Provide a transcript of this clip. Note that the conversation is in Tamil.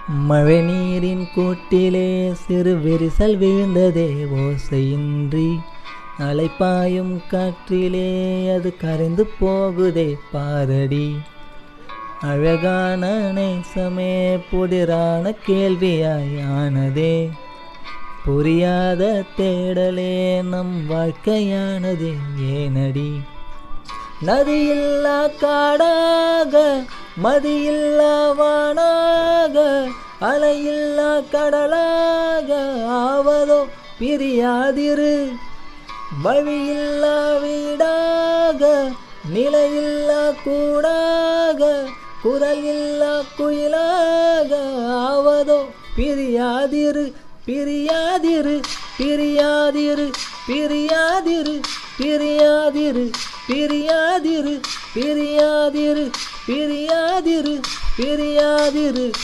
மழை நீரின் கூட்டிலே சிறு விரிசல் விழுந்ததே ஓசையின்றி, அலைப்பாயும் காற்றிலே அது கரைந்து போகுதே பாரடி. அழகான நேசமே புதிரான கேள்வியாய் ஆனதே, புரியாத தேடலே நம் வாழ்க்கையானதே ஏனடி. நதியில்லா காடாக மதியில்லா வானாக, அலையில்லா கடலாக ஆவதோ பிரியாதிரு. வழியில்லா வீடாக நிலையில்லா கூடாக, குரலில்லா குயிலாக ஆவதோ பிரியாதிரு. பிரியாதிரு பிரியாதிரு பிரியாதிரு பிரியாதிரு பிரியாதிரு பிரியாதிரு பிரியாதிரு பிரியாதிரு.